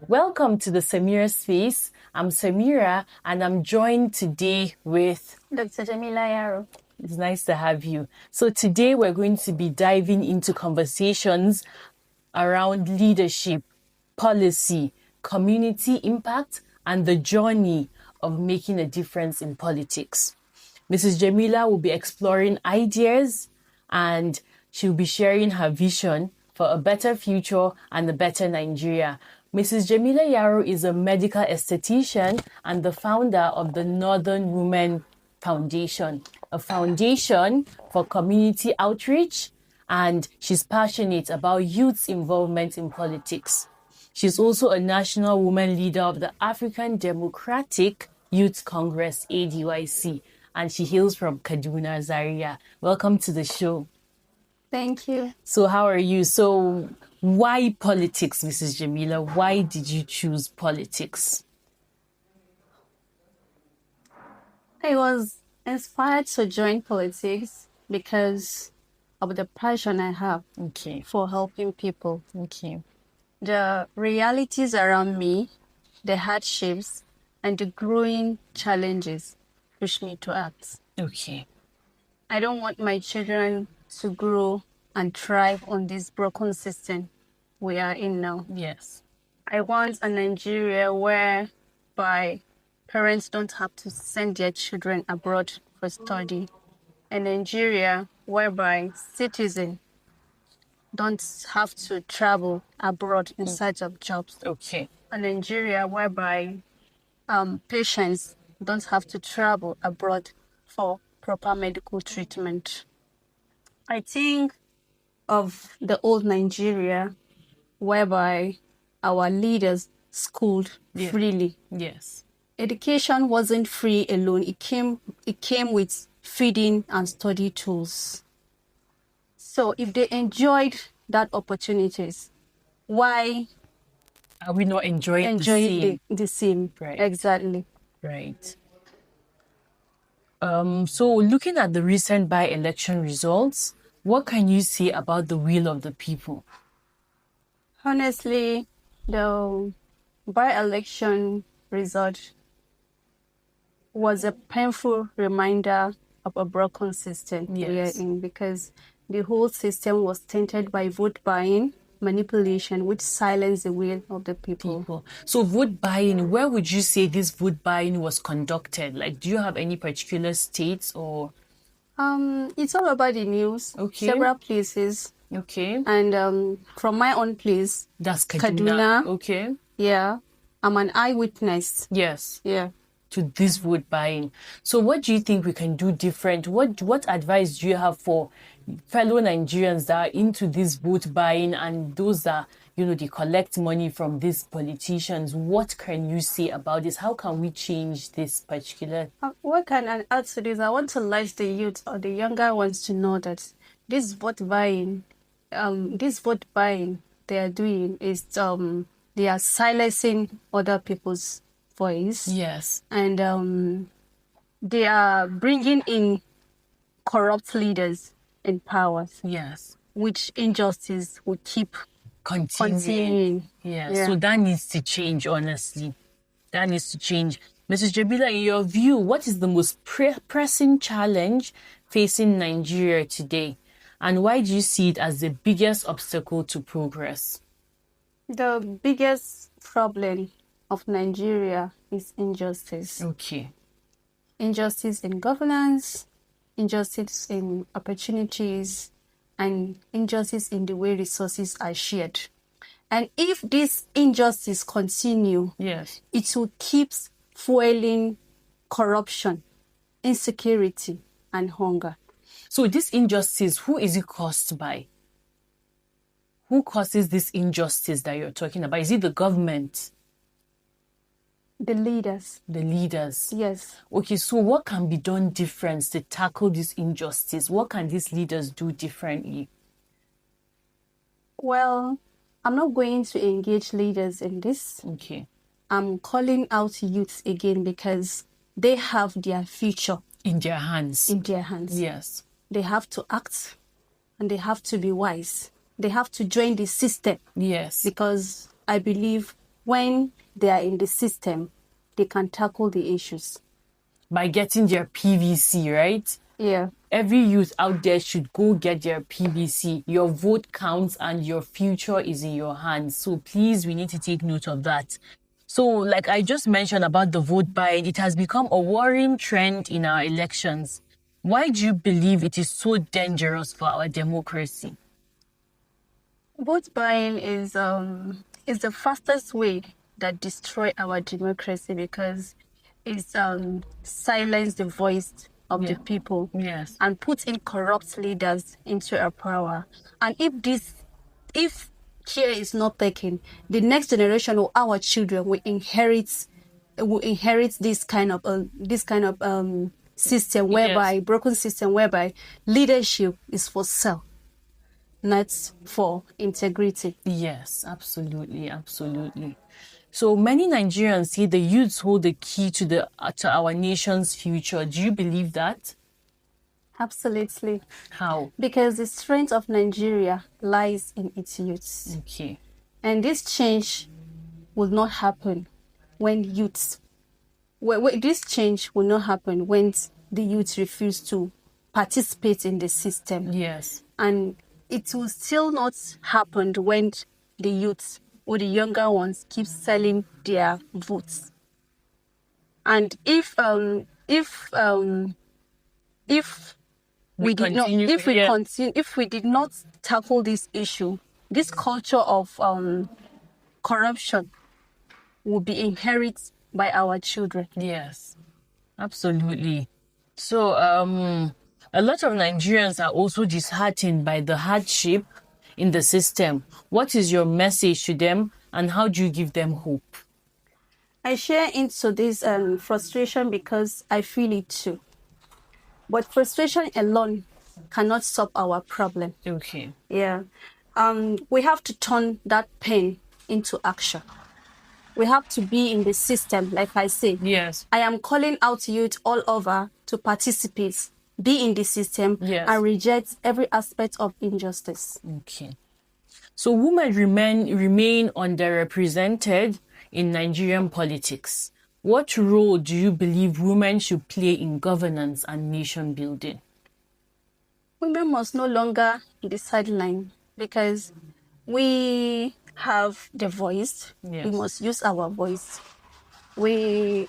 Welcome to the Samira Space. I'm Samira and I'm joined today with Dr. Jamila Yaro. It's nice to have you. So today we're going to be diving into conversations around leadership, policy, community impact, and the journey of making a difference in politics. Mrs. Jamila will be exploring ideas and she'll be sharing her vision for a better future and a better Nigeria. Mrs. Jamila Yaro is a medical esthetician and the founder of the Northern Women Foundation, a foundation for community outreach, and she's passionate about youth's involvement in politics. She's also a national woman leader of the African Democratic Youth Congress, ADYC, and she hails from Kaduna, Zaria. Welcome to the show. Thank you. So how are you? So why politics, Mrs. Jamila? Why did you choose politics? I was inspired to join politics because of the passion I have for helping people. The realities around me, the hardships, and the growing challenges push me to act. I don't want my children to grow and thrive on this broken system we are in now. Yes. I want a Nigeria whereby parents don't have to send their children abroad for study. A Nigeria whereby citizens don't have to travel abroad in search of jobs. A Nigeria whereby patients don't have to travel abroad for proper medical treatment. I think of the old Nigeria whereby our leaders schooled freely. Yes. Education wasn't free alone. It came with feeding and study tools. So if they enjoyed that opportunities, why are we not enjoying the same? Right. Exactly. Right. So looking at the recent by-election results, what can you say about the will of the people? Honestly, the by-election result was a painful reminder of a broken system we are in, because the whole system was tainted by vote buying, manipulation, which silenced the will of the people. So vote buying, where would you say this vote buying was conducted? Like, do you have any particular states or? It's all about the news. Several places. And from my own place, that's Kaduna. Yeah, I'm an eyewitness. Yes. Yeah. To this vote buying. So what do you think we can do different? What advice do you have for fellow Nigerians that are into this vote buying and those that, they collect money from these politicians? What can you say about this? How can we change this particular? What can I add to this? I want to let the youth or the younger ones to know that this vote buying they are doing is they are silencing other people's voice. Yes. And they are bringing in corrupt leaders in power. Yes. Which injustice will keep continuing. Yeah. So that needs to change, honestly. That needs to change. Mrs. Jamila, in your view, what is the most pressing challenge facing Nigeria today? And why do you see it as the biggest obstacle to progress? The biggest problem of Nigeria is injustice. Injustice in governance, injustice in opportunities, and injustice in the way resources are shared. And if this injustice continue, it will keep fueling corruption, insecurity, and hunger. So this injustice, who is it caused by? Who causes this injustice that you're talking about? Is it the government? The leaders. The leaders? Yes. Okay, so what can be done different to tackle this injustice? What can these leaders do differently? Well, I'm not going to engage leaders in this. I'm calling out youths again because they have their future in their hands. Yes. They have to act and they have to be wise. They have to join the system. Yes. Because I believe when they are in the system, they can tackle the issues. By getting their PVC, right? Yeah. Every youth out there should go get their PVC. Your vote counts and your future is in your hands. So please, we need to take note of that. So, like I just mentioned about the vote buying, it has become a worrying trend in our elections. Why do you believe it is so dangerous for our democracy? Vote buying is the fastest way that destroy our democracy because it's silence the voice of the people Yes. and put in corrupt leaders into a power. And if care is not taken, the next generation or our children will inherit this kind of system whereby broken system whereby leadership is for sale, not for integrity. Yes, absolutely, absolutely. So many Nigerians say the youths hold the key to our nation's future. Do you believe that? Absolutely. How? Because the strength of Nigeria lies in its youths. Okay. And this change will not happen when youths. This change will not happen when the youth refuse to participate in the system. Yes. And it will still not happen when the youths or the younger ones keep selling their votes. And if we did not tackle this issue, this culture of corruption will be inherited by our children. Yes, absolutely. So, a lot of Nigerians are also disheartened by the hardship in the system. What is your message to them, and how do you give them hope? I share into this frustration because I feel it too. But frustration alone cannot solve our problem. Okay. Yeah. We have to turn that pain into action. We have to be in the system, like I say. Yes. I am calling out youth all over to participate, be in the system, and reject every aspect of injustice. Okay. So women remain underrepresented in Nigerian politics. What role do you believe women should play in governance and nation building? Women must no longer be the sideline because we have the voice. Yes. We must use our voice. We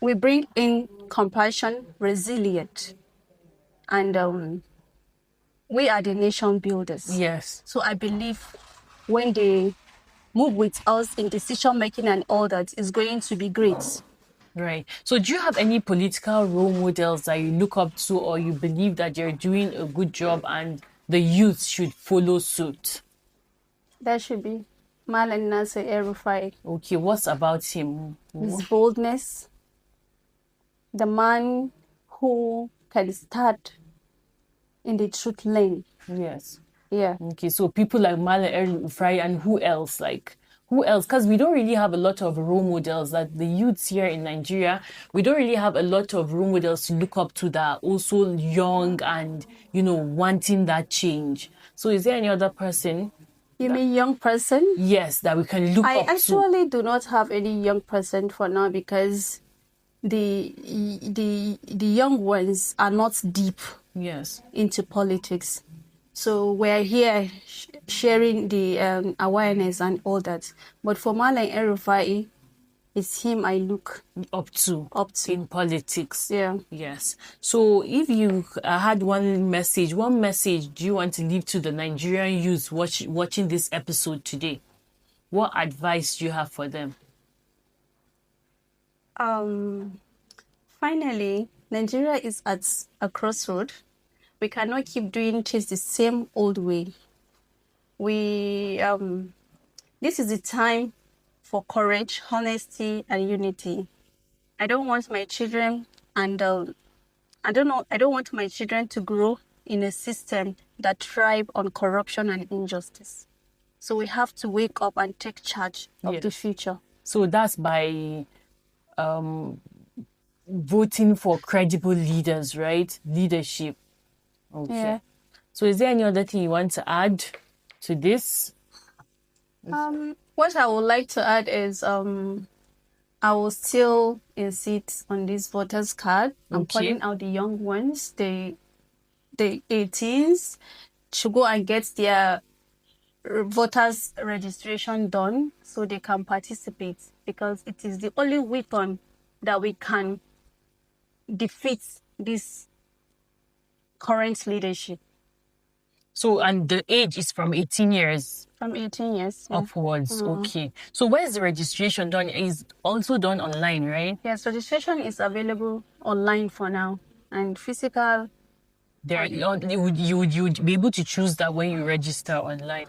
bring in compassion, resilient, and we are the nation builders. Yes. So I believe when they move with us in decision making and all that is going to be great. Right. So do you have any political role models that you look up to or you believe that you're doing a good job and the youth should follow suit? That should be Malan Nasser El-Rufai. Okay, what's about him? His boldness, the man who can start in the truth lane. Yes. Yeah. Okay, so people like Malan El-Rufai and who else? Who else? Because we don't really have a lot of role models that the youths here in Nigeria, we don't really have a lot of role models to look up to that are also young and, wanting that change. So is there any other person? You mean young person? Yes, that we can look up to. I actually do not have any young person for now because the young ones are not deep into politics. So we're here sharing the awareness and all that. But for Malan El-Rufai, it's him I look up to in politics. Yeah. Yes. So if you had one message do you want to leave to the Nigerian youth watching this episode today? What advice do you have for them? Finally, Nigeria is at a crossroad. We cannot keep doing things the same old way. This is the time for courage, honesty, and unity. I don't want my children I don't want my children to grow in a system that thrive on corruption and injustice. So we have to wake up and take charge of the future. So that's by voting for credible leaders, right? Leadership. Okay. Yeah. So is there any other thing you want to add to this? What I would like to add is I will still insist on this voters card. I'm Okay. calling out the young ones, the 18s, to go and get their voters registration done so they can participate, because it is the only weapon that we can defeat this current leadership. So, and the age is from 18 years From 18 years. Yeah. upwards. Okay. So, where's the registration done? Is also done online, right? Yes, registration is available online for now, and physical. There, you would be able to choose that when you register online.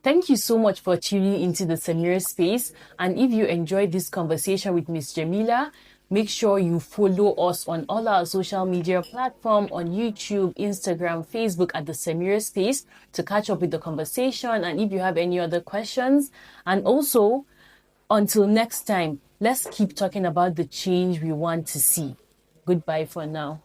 Thank you so much for tuning into the Samira Space. And if you enjoyed this conversation with Miss Jamila, make sure you follow us on all our social media platforms on YouTube, Instagram, Facebook at the Samira Space to catch up with the conversation. And if you have any other questions, and also until next time, let's keep talking about the change we want to see. Goodbye for now.